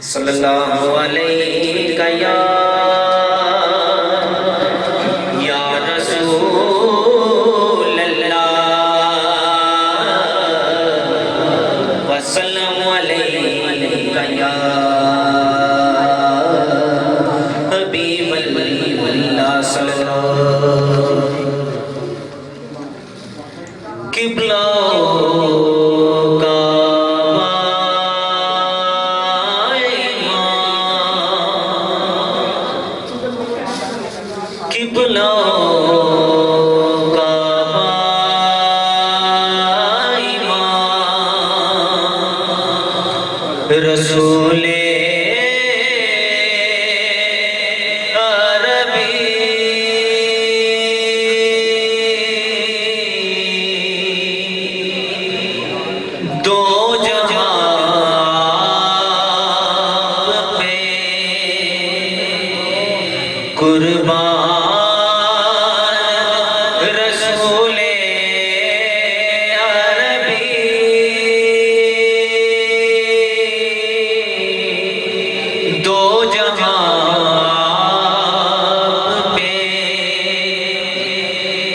صلی اللہ علیہ یا رسول اللہ وسلم علیہ یا حبیب اللہ صلی اللہ قبلہ رسول عربی دو جہاں پہ قربان رسول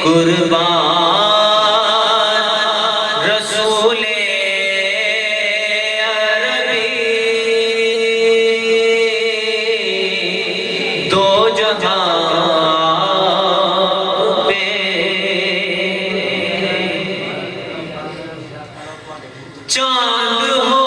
قربان رسول عربی دو جہاں پہ چاند ہو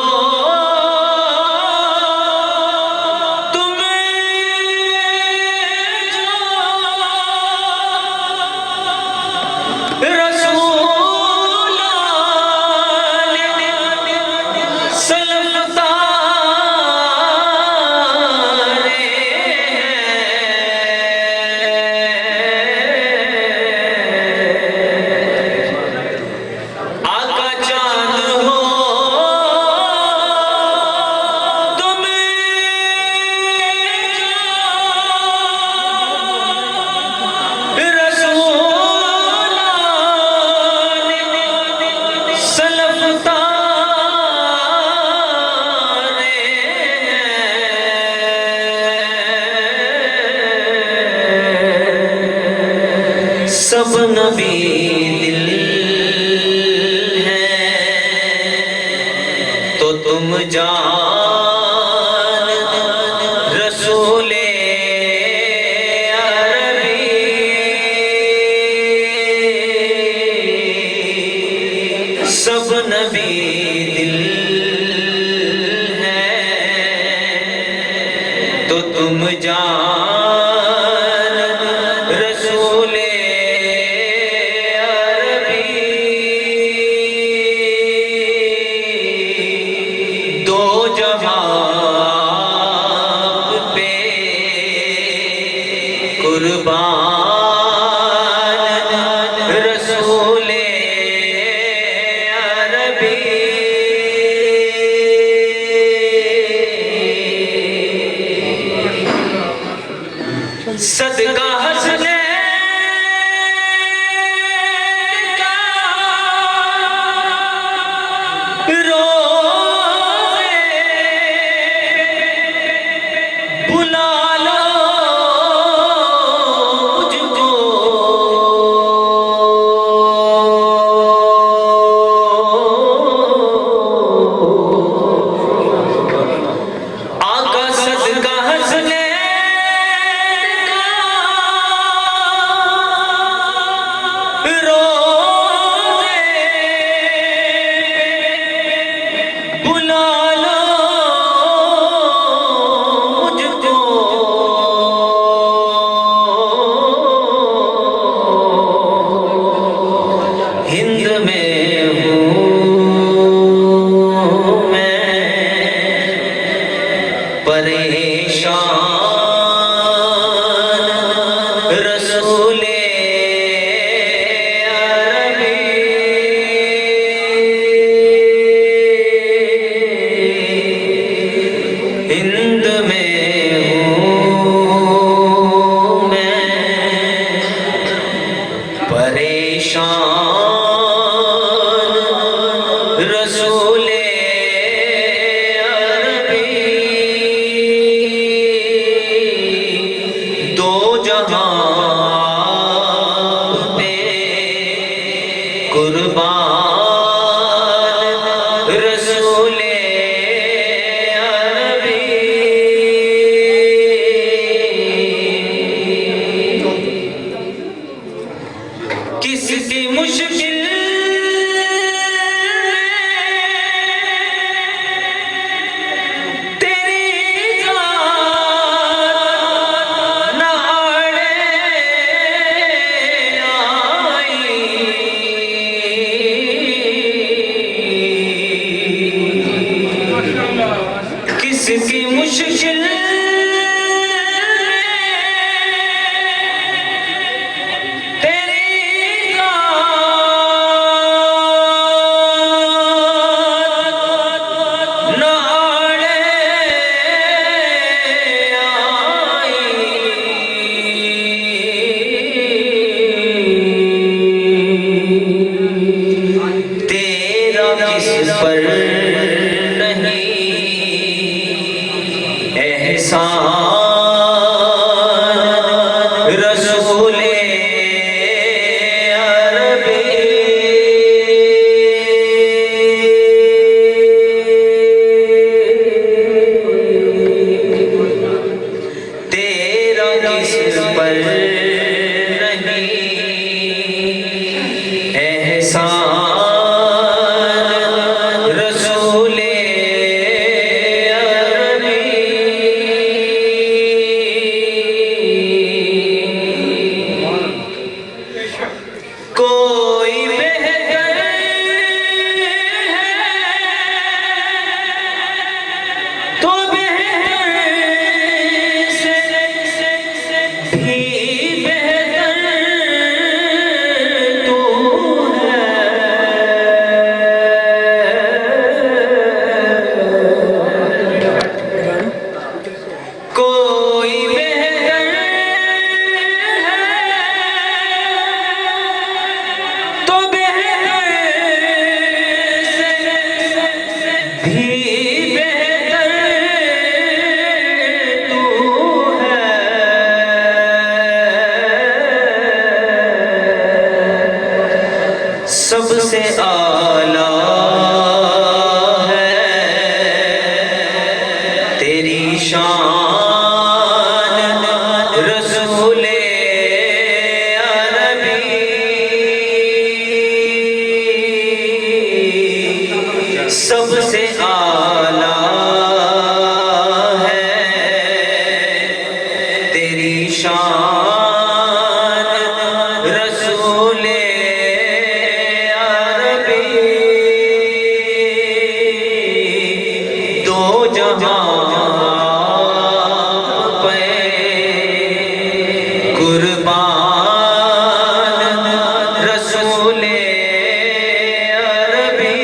سب نبی دل ہیں تو تم جان رسول عربی سب نبی دل ہیں تو تم جان رسول قربان رسول عربی صدقہ حسنین کا روزے بلا لو پریشان رسول عربی ہند میں ہوں میں پریشان رسول عربی کس کی مشکل پر نہیں احسان رسول عربی تیرا کس پر نہیں احسان کوئی بہتر ہے تو بہتر سے بھی بہتر تو ہے کوئی سب سے اعلیٰ ہے تیری شان رسول عربی سب سے اعلیٰ ہے تیری شان رسول قربان رسول عربی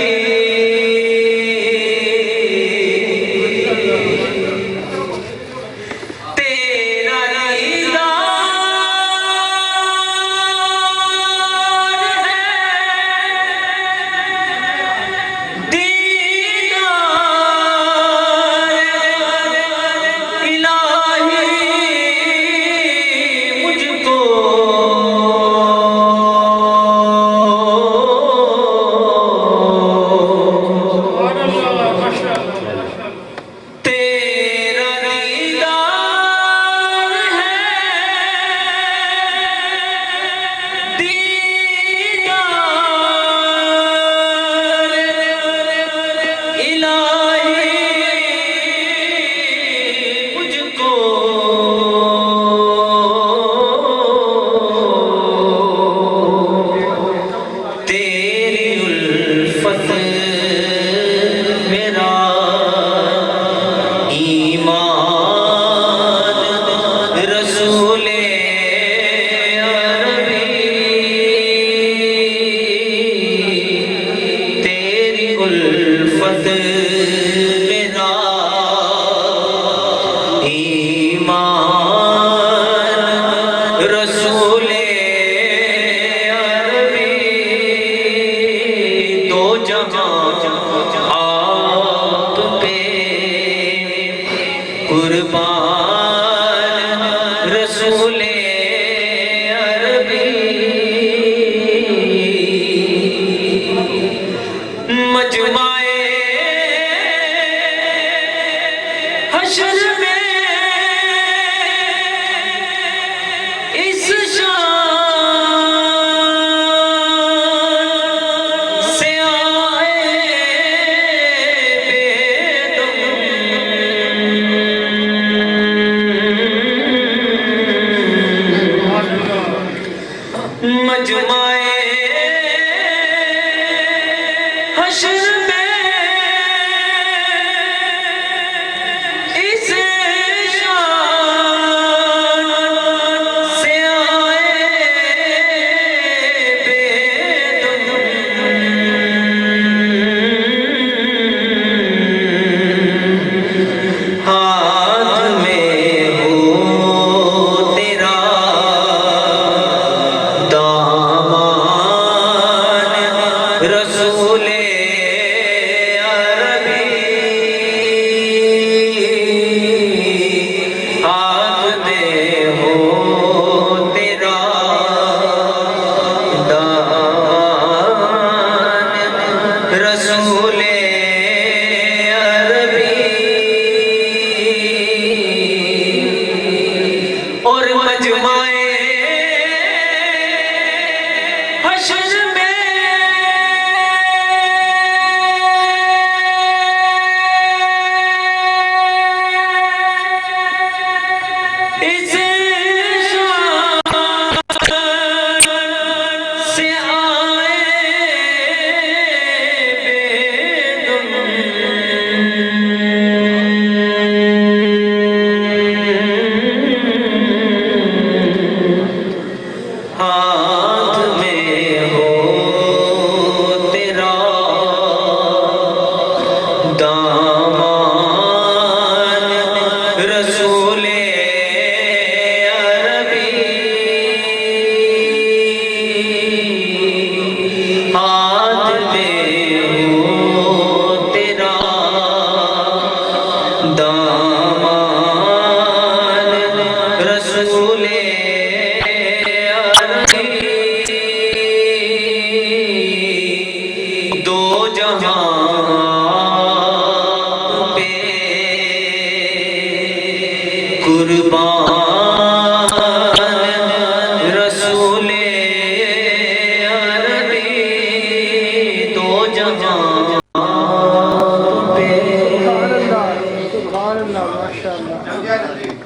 تیرا الفت میرا ایمان رسول عربی دو جہاں آپ پہ قربان رسول مجمع حشر میں اس شان سے آئے بے دم مجمع حشر میں ماشاءاللہ ماشاءاللہ